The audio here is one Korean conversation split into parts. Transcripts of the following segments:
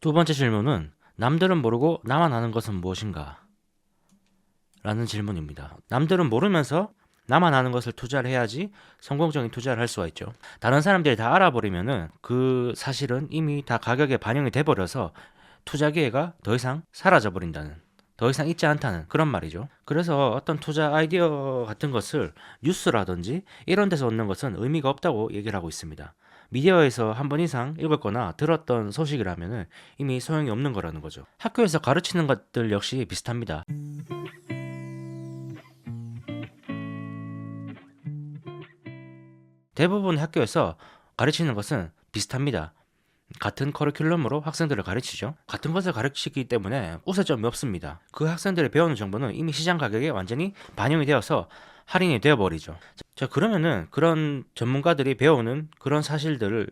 두 번째 질문은 남들은 모르고 나만 아는 것은 무엇인가? 라는 질문입니다. 남들은 모르면서 나만 아는 것을 투자를 해야지 성공적인 투자를 할 수가 있죠. 다른 사람들이 다 알아버리면은 그 사실은 이미 다 가격에 반영이 돼버려서 투자 기회가 더 이상 사라져버린다는, 더 이상 있지 않다는 그런 말이죠. 그래서 어떤 투자 아이디어 같은 것을 뉴스라든지 이런 데서 얻는 것은 의미가 없다고 얘기를 하고 있습니다. 미디어에서 한 번 이상 읽었거나 들었던 소식이라면 이미 소용이 없는 거라는 거죠. 학교에서 가르치는 것들 역시 비슷합니다. 대부분 학교에서 가르치는 것은 비슷합니다. 같은 커리큘럼으로 학생들을 가르치죠. 같은 것을 가르치기 때문에 우세점이 없습니다. 그 학생들이 배우는 정보는 이미 시장 가격에 완전히 반영이 되어서 할인이 되어버리죠. 자, 그러면은 그런 전문가들이 배우는 그런 사실들을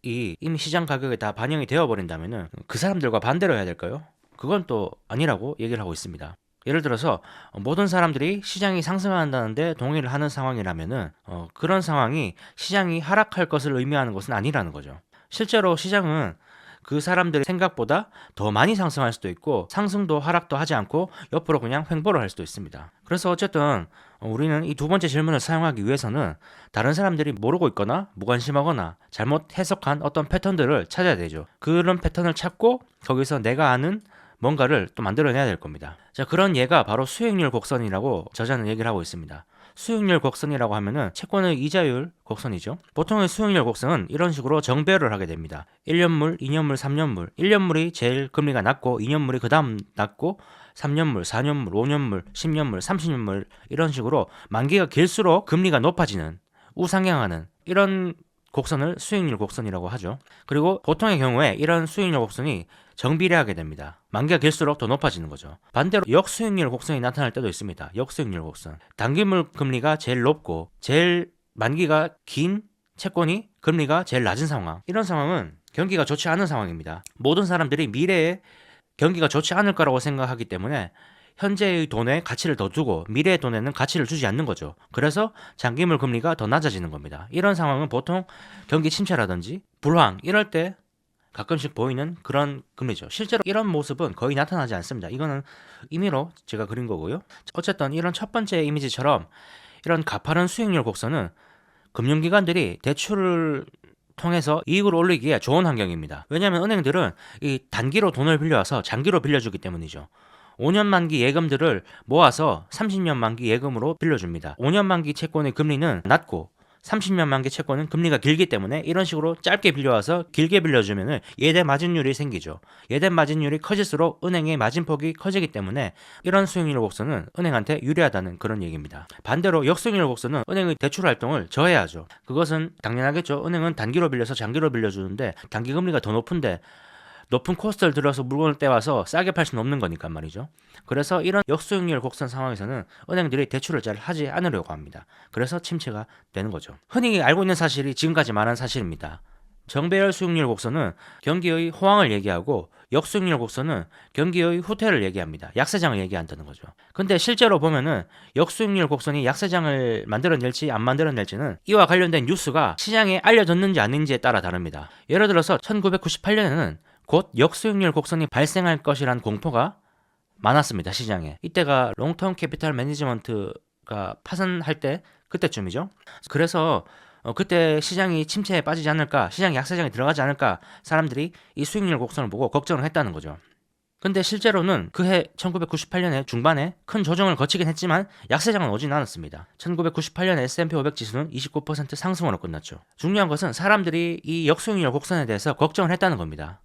이미 시장 가격에 다 반영이 되어버린다면은 그 사람들과 반대로 해야 될까요? 그건 또 아니라고 얘기를 하고 있습니다. 예를 들어서 모든 사람들이 시장이 상승한다는데 동의를 하는 상황이라면은 그런 상황이 시장이 하락할 것을 의미하는 것은 아니라는 거죠. 실제로 시장은 그 사람들의 생각보다 더 많이 상승할 수도 있고 상승도 하락도 하지 않고 옆으로 그냥 횡보를 할 수도 있습니다. 그래서 어쨌든 우리는 이 두 번째 질문을 사용하기 위해서는 다른 사람들이 모르고 있거나 무관심하거나 잘못 해석한 어떤 패턴들을 찾아야 되죠. 그런 패턴을 찾고 거기서 내가 아는 뭔가를 또 만들어내야 될 겁니다. 자, 그런 예가 바로 수익률 곡선이라고 저자는 얘기를 하고 있습니다. 수익률 곡선이라고 하면은 채권의 이자율 곡선이죠. 보통의 수익률 곡선은 이런 식으로 정배열을 하게 됩니다. 1년물, 2년물, 3년물. 1년물이 제일 금리가 낮고 2년물이 그 다음 낮고 3년물, 4년물, 5년물, 10년물, 30년물 이런 식으로 만기가 길수록 금리가 높아지는 우상향하는 이런 곡선을 수익률 곡선이라고 하죠. 그리고 보통의 경우에 이런 수익률 곡선이 정비례하게 됩니다. 만기가 길수록 더 높아지는 거죠. 반대로 역수익률 곡선이 나타날 때도 있습니다. 역수익률 곡선. 단기물 금리가 제일 높고 제일 만기가 긴 채권이 금리가 제일 낮은 상황. 이런 상황은 경기가 좋지 않은 상황입니다. 모든 사람들이 미래에 경기가 좋지 않을 거라고 생각하기 때문에 현재의 돈에 가치를 더 두고 미래의 돈에는 가치를 주지 않는 거죠. 그래서 장기물 금리가 더 낮아지는 겁니다. 이런 상황은 보통 경기 침체라든지 불황 이럴 때 가끔씩 보이는 그런 금리죠. 실제로 이런 모습은 거의 나타나지 않습니다. 이거는 임의로 제가 그린 거고요. 어쨌든 이런 첫 번째 이미지처럼 이런 가파른 수익률 곡선은 금융기관들이 대출을 통해서 이익을 올리기에 좋은 환경입니다. 왜냐하면 은행들은 이 단기로 돈을 빌려와서 장기로 빌려주기 때문이죠. 5년 만기 예금들을 모아서 30년 만기 예금으로 빌려줍니다. 5년 만기 채권의 금리는 낮고 30년 만기 채권은 금리가 길기 때문에 이런 식으로 짧게 빌려와서 길게 빌려주면 예대 마진율이 생기죠. 예대 마진율이 커질수록 은행의 마진폭이 커지기 때문에 이런 수익률 곡선은 은행한테 유리하다는 그런 얘기입니다. 반대로 역수익률 곡선은 은행의 대출 활동을 저해하죠. 그것은 당연하겠죠. 은행은 단기로 빌려서 장기로 빌려주는데 단기 금리가 더 높은데 높은 코스트를 들여서 물건을 떼와서 싸게 팔 수는 없는 거니까 말이죠. 그래서 이런 역수익률 곡선 상황에서는 은행들이 대출을 잘 하지 않으려고 합니다. 그래서 침체가 되는 거죠. 흔히 알고 있는 사실이 지금까지 말한 사실입니다. 정배열 수익률 곡선은 경기의 호황을 얘기하고 역수익률 곡선은 경기의 후퇴를 얘기합니다. 약세장을 얘기한다는 거죠. 근데 실제로 보면은 역수익률 곡선이 약세장을 만들어낼지 안 만들어낼지는 이와 관련된 뉴스가 시장에 알려졌는지 아닌지에 따라 다릅니다. 예를 들어서 1998년에는 곧 역수익률 곡선이 발생할 것이란 공포가 많았습니다. 시장에. 이때가 롱텀 캐피탈 매니지먼트가 파산할 때 그때쯤이죠. 그래서 그때 시장이 침체에 빠지지 않을까, 시장이 약세장에 들어가지 않을까 사람들이 이 수익률 곡선을 보고 걱정을 했다는 거죠. 근데 실제로는 그해 1998년에 중반에 큰 조정을 거치긴 했지만 약세장은 오진 않았습니다. 1998년 S&P 500 지수는 29% 상승으로 끝났죠. 중요한 것은 사람들이 이 역수익률 곡선에 대해서 걱정을 했다는 겁니다.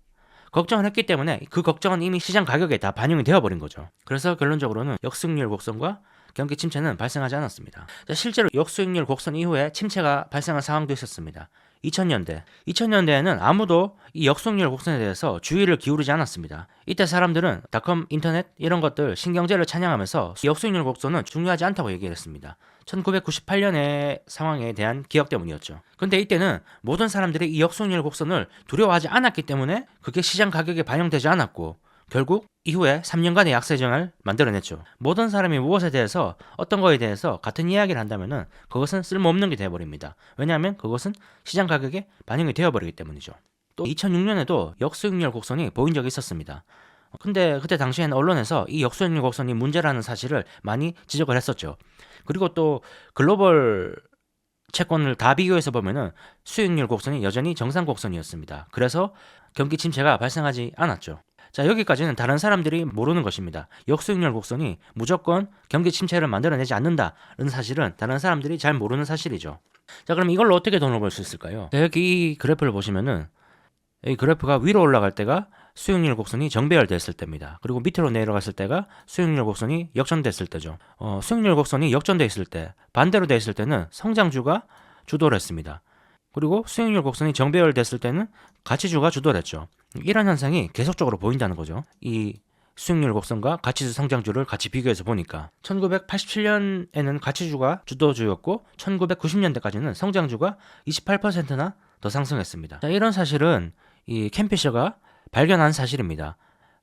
걱정을 했기 때문에 그 걱정은 이미 시장 가격에 다 반영이 되어버린 거죠. 그래서 결론적으로는 역수익률 곡선과 경기 침체는 발생하지 않았습니다. 실제로 역수익률 곡선 이후에 침체가 발생한 상황도 있었습니다. 2000년대에는 아무도 이 역수익률 곡선에 대해서 주의를 기울이지 않았습니다. 이때 사람들은 닷컴, 인터넷 이런 것들 신경제를 찬양하면서 역수익률 곡선은 중요하지 않다고 얘기를 했습니다. 1998년의 상황에 대한 기억 때문이었죠. 근데 이때는 모든 사람들이 이 역수익률 곡선을 두려워하지 않았기 때문에 그게 시장 가격에 반영되지 않았고 결국 이후에 3년간의 약세정을 만들어냈죠. 모든 사람이 무엇에 대해서 어떤 거에 대해서 같은 이야기를 한다면은 그것은 쓸모없는 게 되어버립니다. 왜냐하면 그것은 시장 가격에 반영이 되어버리기 때문이죠. 또 2006년에도 역수익률 곡선이 보인 적이 있었습니다. 근데 그때 당시에는 언론에서 이 역수익률 곡선이 문제라는 사실을 많이 지적을 했었죠. 그리고 또 글로벌 채권을 다 비교해서 보면은 수익률 곡선이 여전히 정상 곡선이었습니다. 그래서 경기 침체가 발생하지 않았죠. 자, 여기까지는 다른 사람들이 모르는 것입니다. 역수익률 곡선이 무조건 경기 침체를 만들어내지 않는다는 사실은 다른 사람들이 잘 모르는 사실이죠. 자, 그럼 이걸로 어떻게 돈을 벌 수 있을까요? 자, 여기 이 그래프를 보시면은 이 그래프가 위로 올라갈 때가 수익률 곡선이 정배열됐을 때입니다. 그리고 밑으로 내려갔을 때가 수익률 곡선이 역전됐을 때죠. 수익률 곡선이 역전돼 있을 때, 반대로 돼 있을 때는 성장주가 주도를 했습니다. 그리고 수익률 곡선이 정배열됐을 때는 가치주가 주도를 했죠. 이런 현상이 계속적으로 보인다는 거죠. 이 수익률 곡선과 가치주 성장주를 같이 비교해서 보니까 1987년에는 가치주가 주도주였고 1990년대까지는 성장주가 28%나 더 상승했습니다. 자, 이런 사실은 이 캠피셔가 발견한 사실입니다.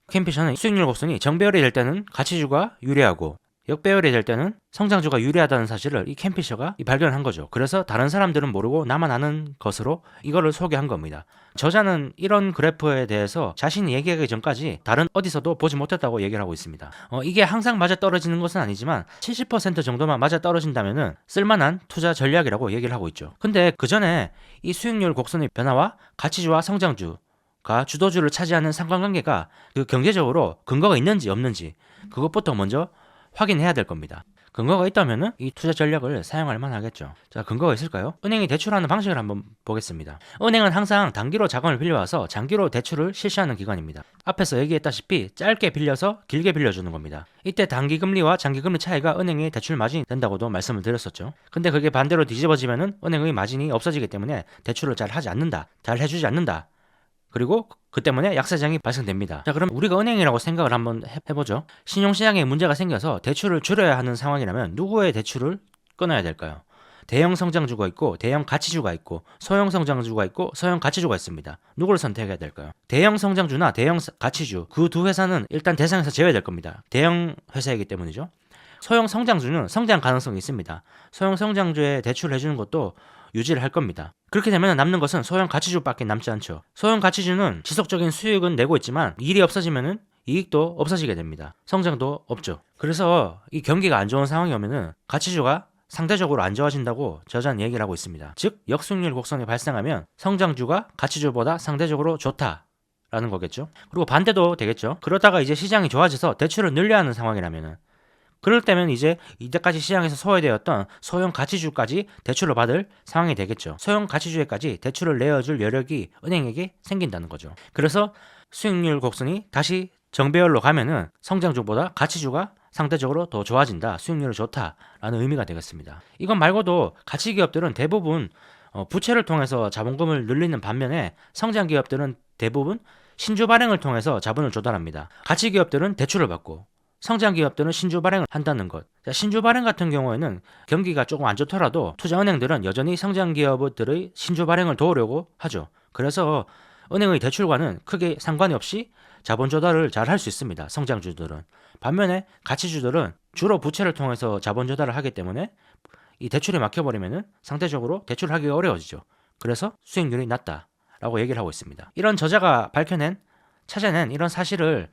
캠피셔는 수익률 곡선이 정배열이 될 때는 가치주가 유리하고 역배열이 될 때는 성장주가 유리하다는 사실을 이 캠피셔가 발견한 거죠. 그래서 다른 사람들은 모르고 나만 아는 것으로 이거를 소개한 겁니다. 저자는 이런 그래프에 대해서 자신이 얘기하기 전까지 다른 어디서도 보지 못했다고 얘기를 하고 있습니다. 이게 항상 맞아떨어지는 것은 아니지만 70% 정도만 맞아떨어진다면은 쓸만한 투자 전략이라고 얘기를 하고 있죠. 근데 그 전에 이 수익률 곡선의 변화와 가치주와 성장주가 주도주를 차지하는 상관관계가 그 경제적으로 근거가 있는지 없는지 그것부터 먼저 확인해야 될 겁니다. 근거가 있다면 이 투자 전략을 사용할 만하겠죠. 자, 근거가 있을까요? 은행이 대출하는 방식을 한번 보겠습니다. 은행은 항상 단기로 자금을 빌려와서 장기로 대출을 실시하는 기관입니다. 앞에서 얘기했다시피 짧게 빌려서 길게 빌려주는 겁니다. 이때 단기 금리와 장기 금리 차이가 은행의 대출 마진이 된다고도 말씀을 드렸었죠. 근데 그게 반대로 뒤집어지면 은행의 마진이 없어지기 때문에 대출을 잘 하지 않는다, 잘 해주지 않는다. 그리고 그 때문에 약세장이 발생됩니다. 자, 그럼 우리가 은행이라고 생각을 한번 해보죠. 신용시장에 문제가 생겨서 대출을 줄여야 하는 상황이라면 누구의 대출을 끊어야 될까요? 대형 성장주가 있고 대형 가치주가 있고 소형 성장주가 있고 소형 가치주가 있습니다. 누구를 선택해야 될까요? 대형 성장주나 대형 가치주 그 두 회사는 일단 대상에서 제외될 겁니다. 대형 회사이기 때문이죠. 소형 성장주는 성장 가능성이 있습니다. 소형 성장주에 대출을 해주는 것도 유지를 할 겁니다. 그렇게 되면 남는 것은 소형 가치주밖에 남지 않죠. 소형 가치주는 지속적인 수익은 내고 있지만 일이 없어지면 이익도 없어지게 됩니다. 성장도 없죠. 그래서 이 경기가 안 좋은 상황이 오면은 가치주가 상대적으로 안 좋아진다고 저자는 얘기를 하고 있습니다. 즉 역수익률 곡선이 발생하면 성장주가 가치주보다 상대적으로 좋다라는 거겠죠. 그리고 반대도 되겠죠. 그러다가 이제 시장이 좋아져서 대출을 늘려야 하는 상황이라면은 그럴 때면 이제 이때까지 시장에서 소외되었던 소형 가치주까지 대출을 받을 상황이 되겠죠. 소형 가치주에까지 대출을 내어줄 여력이 은행에게 생긴다는 거죠. 그래서 수익률 곡선이 다시 정배열로 가면은 성장주보다 가치주가 상대적으로 더 좋아진다, 수익률이 좋다라는 의미가 되겠습니다. 이건 말고도 가치기업들은 대부분 부채를 통해서 자본금을 늘리는 반면에 성장기업들은 대부분 신주 발행을 통해서 자본을 조달합니다. 가치기업들은 대출을 받고 성장 기업들은 신주 발행을 한다는 것. 신주 발행 같은 경우에는 경기가 조금 안 좋더라도 투자은행들은 여전히 성장 기업들의 신주 발행을 도우려고 하죠. 그래서 은행의 대출과는 크게 상관이 없이 자본 조달을 잘 할 수 있습니다. 성장주들은. 반면에 가치주들은 주로 부채를 통해서 자본 조달을 하기 때문에 이 대출에 막혀버리면 상대적으로 대출하기가 어려워지죠. 그래서 수익률이 낮다라고 얘기를 하고 있습니다. 이런 저자가 찾아낸 이런 사실을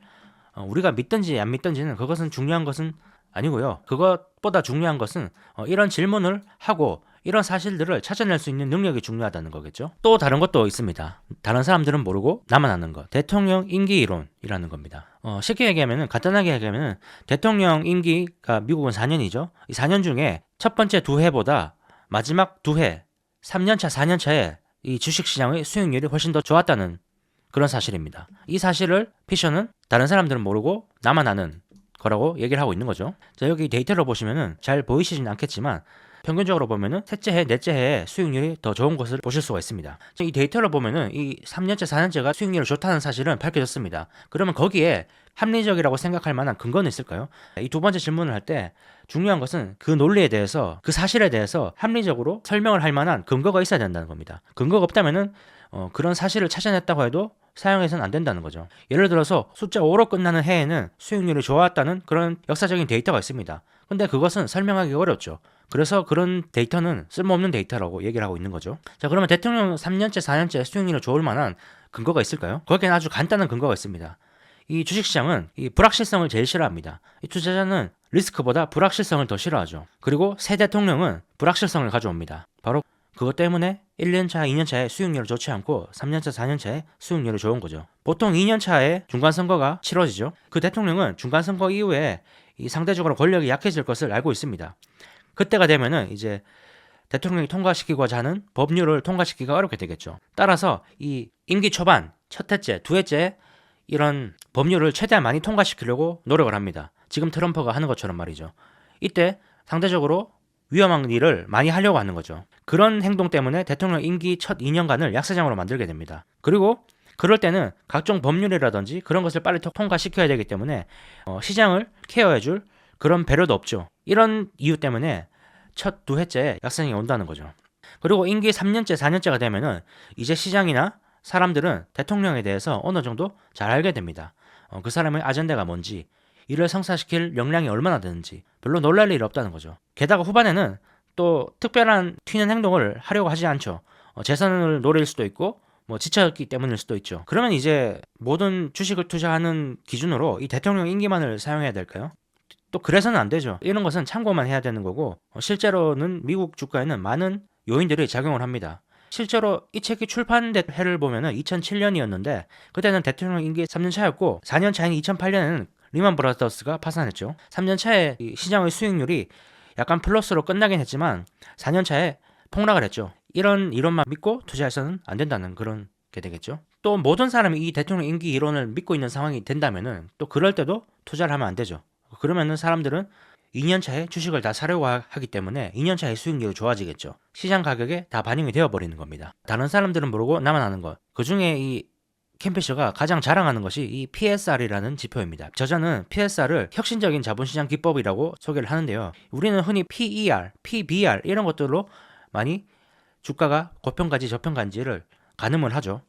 우리가 믿든지 안 믿든지는 그것은 중요한 것은 아니고요. 그것보다 중요한 것은 이런 질문을 하고 이런 사실들을 찾아낼 수 있는 능력이 중요하다는 거겠죠. 또 다른 것도 있습니다. 다른 사람들은 모르고 나만 아는 것. 대통령 임기 이론이라는 겁니다. 쉽게 얘기하면 간단하게 얘기하면 대통령 임기가 미국은 4년이죠. 이 4년 중에 첫 번째 두 해보다 마지막 두 해, 3년차, 4년차에 이 주식시장의 수익률이 훨씬 더 좋았다는 그런 사실입니다. 이 사실을 피셔는 다른 사람들은 모르고 나만 아는 거라고 얘기를 하고 있는 거죠. 자, 여기 데이터를 보시면은 잘 보이시진 않겠지만 평균적으로 보면은 셋째 해, 넷째 해에 수익률이 더 좋은 것을 보실 수가 있습니다. 이 데이터를 보면은 이 3년째, 4년째가 수익률이 좋다는 사실은 밝혀졌습니다. 그러면 거기에 합리적이라고 생각할 만한 근거는 있을까요? 이 두 번째 질문을 할 때 중요한 것은 그 논리에 대해서, 그 사실에 대해서 합리적으로 설명을 할 만한 근거가 있어야 된다는 겁니다. 근거가 없다면은 그런 사실을 찾아냈다고 해도 사용해서는 안 된다는 거죠. 예를 들어서 숫자 5로 끝나는 해에는 수익률이 좋았다는 그런 역사적인 데이터가 있습니다. 근데 그것은 설명하기 어렵죠. 그래서 그런 데이터는 쓸모없는 데이터라고 얘기를 하고 있는 거죠. 자, 그러면 대통령 3년째, 4년째 수익률이 좋을 만한 근거가 있을까요? 거기에는 아주 간단한 근거가 있습니다. 이 주식시장은 이 불확실성을 제일 싫어합니다. 이 투자자는 리스크보다 불확실성을 더 싫어하죠. 그리고 새 대통령은 불확실성을 가져옵니다. 바로 그것 때문에 1년차, 2년차에 수익률이 좋지 않고 3년차, 4년차에 수익률이 좋은 거죠. 보통 2년차에 중간선거가 치러지죠. 그 대통령은 중간선거 이후에 이 상대적으로 권력이 약해질 것을 알고 있습니다. 그때가 되면은 이제 대통령이 통과시키고자 하는 법률을 통과시키기가 어렵게 되겠죠. 따라서 이 임기 초반, 첫 해째, 두 해째 이런 법률을 최대한 많이 통과시키려고 노력을 합니다. 지금 트럼프가 하는 것처럼 말이죠. 이때 상대적으로 위험한 일을 많이 하려고 하는 거죠. 그런 행동 때문에 대통령 임기 첫 2년간을 약세장으로 만들게 됩니다. 그리고 그럴 때는 각종 법률이라든지 그런 것을 빨리 통과시켜야 되기 때문에 시장을 케어해줄 그런 배려도 없죠. 이런 이유 때문에 첫 두 해째에 약세장이 온다는 거죠. 그리고 임기 3년째, 4년째가 되면은 이제 시장이나 사람들은 대통령에 대해서 어느 정도 잘 알게 됩니다. 그 사람의 아젠다가 뭔지, 이를 성사시킬 역량이 얼마나 되는지 별로 놀랄 일이 없다는 거죠. 게다가 후반에는 또 특별한 튀는 행동을 하려고 하지 않죠. 재산을 노릴 수도 있고 지쳤기 때문일 수도 있죠. 그러면 이제 모든 주식을 투자하는 기준으로 이 대통령 임기만을 사용해야 될까요? 또 그래서는 안 되죠. 이런 것은 참고만 해야 되는 거고 실제로는 미국 주가에는 많은 요인들이 작용을 합니다. 실제로 이 책이 출판된 해를 보면은 2007년이었는데 그때는 대통령 임기 3년 차였고 4년 차인 2008년에는 리만 브라더스가 파산했죠. 3년 차에 시장의 수익률이 약간 플러스로 끝나긴 했지만 4년 차에 폭락을 했죠. 이런 이론만 믿고 투자해서는 안 된다는 그런 게 되겠죠. 또 모든 사람이 이 대통령 임기 이론을 믿고 있는 상황이 된다면은 또 그럴 때도 투자를 하면 안 되죠. 그러면은 사람들은 2년 차에 주식을 다 사려고 하기 때문에 2년 차에 수익률이 좋아지겠죠. 시장 가격에 다 반영이 되어버리는 겁니다. 다른 사람들은 모르고 나만 아는 것. 그 중에 이 캠피셔가 가장 자랑하는 것이 이 PSR이라는 지표입니다. 저자는 PSR을 혁신적인 자본시장 기법이라고 소개를 하는데요. 우리는 흔히 PER, PBR 이런 것들로 많이 주가가 고평가인지 저평가인지를 가늠을 하죠.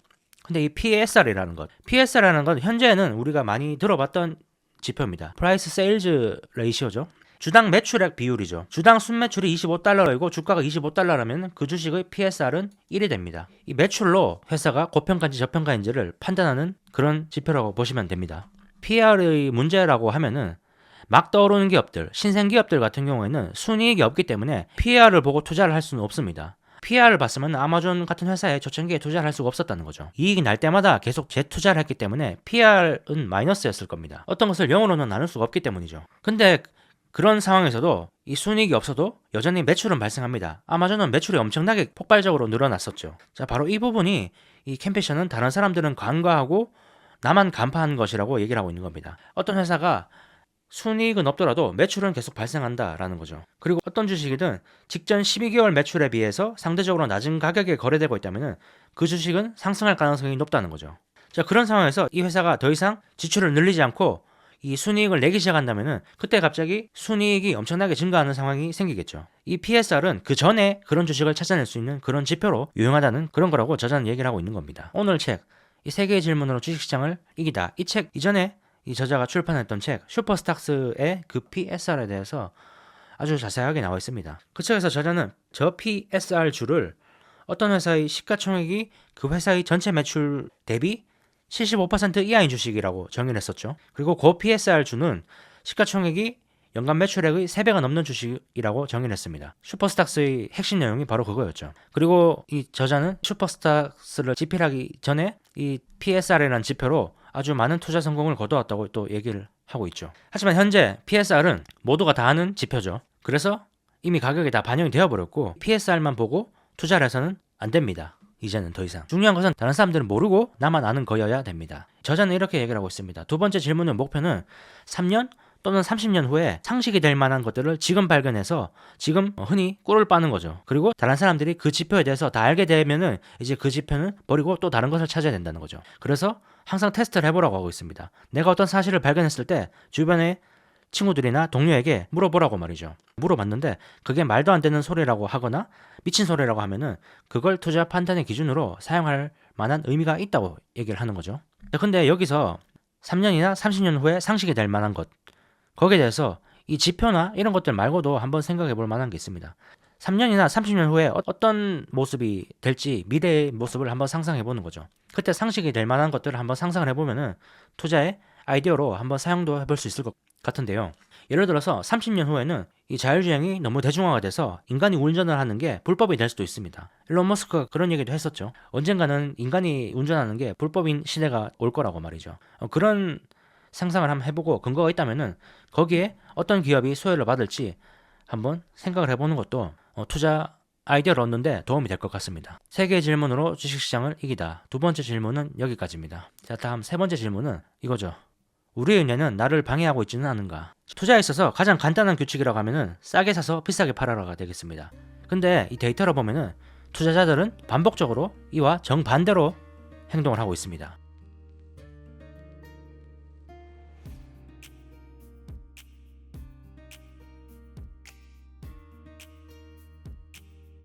근데 이 PSR이라는 것, PSR이라는 건 현재는 우리가 많이 들어봤던 지표입니다. Price Sales Ratio죠. 주당 매출액 비율이죠. 주당 순매출이 25달러이고 주가가 25달러라면 그 주식의 PSR은 1이 됩니다. 이 매출로 회사가 고평가인지 저평가인지를 판단하는 그런 지표라고 보시면 됩니다. PR의 문제라고 하면은 막 떠오르는 기업들, 신생기업들 같은 경우에는 순이익이 없기 때문에 PR을 보고 투자를 할 수는 없습니다. PR을 봤으면 아마존 같은 회사에 초창기에 투자를 할 수가 없었다는 거죠. 이익이 날 때마다 계속 재투자를 했기 때문에 PR은 마이너스였을 겁니다. 어떤 것을 0으로는 나눌 수가 없기 때문이죠. 근데 그런 상황에서도 이 순이익이 없어도 여전히 매출은 발생합니다. 아마존은 매출이 엄청나게 폭발적으로 늘어났었죠. 자, 바로 이 부분이 이 캠피셔는 다른 사람들은 간과하고 나만 간파한 것이라고 얘기를 하고 있는 겁니다. 어떤 회사가 순이익은 없더라도 매출은 계속 발생한다라는 거죠. 그리고 어떤 주식이든 직전 12개월 매출에 비해서 상대적으로 낮은 가격에 거래되고 있다면 그 주식은 상승할 가능성이 높다는 거죠. 자, 그런 상황에서 이 회사가 더 이상 지출을 늘리지 않고 이 순이익을 내기 시작한다면은 그때 갑자기 순이익이 엄청나게 증가하는 상황이 생기겠죠. 이 PSR은 그 전에 그런 주식을 찾아낼 수 있는 그런 지표로 유용하다는 그런 거라고 저자는 얘기를 하고 있는 겁니다. 오늘 책, 이 세 개의 질문으로 주식시장을 이기다. 이 책 이전에 이 저자가 출판했던 책 슈퍼스탁스의 그 PSR에 대해서 아주 자세하게 나와 있습니다. 그 책에서 저자는 저 PSR주를 어떤 회사의 시가총액이 그 회사의 전체 매출 대비 75% 이하인 주식이라고 정의를 했었죠. 그리고 그 PSR주는 시가총액이 연간 매출액의 3배가 넘는 주식이라고 정의를 했습니다. 슈퍼스탁스의 핵심 내용이 바로 그거였죠. 그리고 이 저자는 슈퍼스탁스를 집필하기 전에 이 PSR이라는 지표로 아주 많은 투자 성공을 거두었다고 또 얘기를 하고 있죠. 하지만 현재 PSR은 모두가 다 아는 지표죠. 그래서 이미 가격이 다 반영이 되어버렸고 PSR만 보고 투자를 해서는 안 됩니다. 이제는 더 이상. 중요한 것은 다른 사람들은 모르고 나만 아는 거여야 됩니다. 저자는 이렇게 얘기를 하고 있습니다. 두 번째 질문의 목표는 3년 또는 30년 후에 상식이 될 만한 것들을 지금 발견해서 지금 흔히 꿀을 빠는 거죠. 그리고 다른 사람들이 그 지표에 대해서 다 알게 되면은 이제 그 지표는 버리고 또 다른 것을 찾아야 된다는 거죠. 그래서 항상 테스트를 해보라고 하고 있습니다. 내가 어떤 사실을 발견했을 때 주변에 친구들이나 동료에게 물어보라고 말이죠. 물어봤는데 그게 말도 안 되는 소리라고 하거나 미친 소리라고 하면은 그걸 투자 판단의 기준으로 사용할 만한 의미가 있다고 얘기를 하는 거죠. 근데 여기서 3년이나 30년 후에 상식이 될 만한 것, 거기에 대해서 이 지표나 이런 것들 말고도 한번 생각해 볼 만한 게 있습니다. 3년이나 30년 후에 어떤 모습이 될지 미래의 모습을 한번 상상해 보는 거죠. 그때 상식이 될 만한 것들을 한번 상상을 해보면은 투자의 아이디어로 한번 사용도 해볼 수 있을 것 같은데요. 예를 들어서 30년 후에는 이 자율주행이 너무 대중화가 돼서 인간이 운전을 하는 게 불법이 될 수도 있습니다. 일론 머스크가 그런 얘기도 했었죠. 언젠가는 인간이 운전하는 게 불법인 시대가 올 거라고 말이죠. 그런 상상을 한번 해보고 근거가 있다면은 거기에 어떤 기업이 수혜를 받을지 한번 생각을 해보는 것도 투자 아이디어를 얻는데 도움이 될 것 같습니다. 세 개의 질문으로 주식시장을 이기다. 두 번째 질문은 여기까지입니다. 자, 다음 세 번째 질문은 이거죠. 우리의 뇌는 나를 방해하고 있지는 않은가? 투자에 있어서 가장 간단한 규칙이라고 하면은 싸게 사서 비싸게 팔아라가 되겠습니다. 근데 이 데이터로 보면은 투자자들은 반복적으로 이와 정반대로 행동을 하고 있습니다.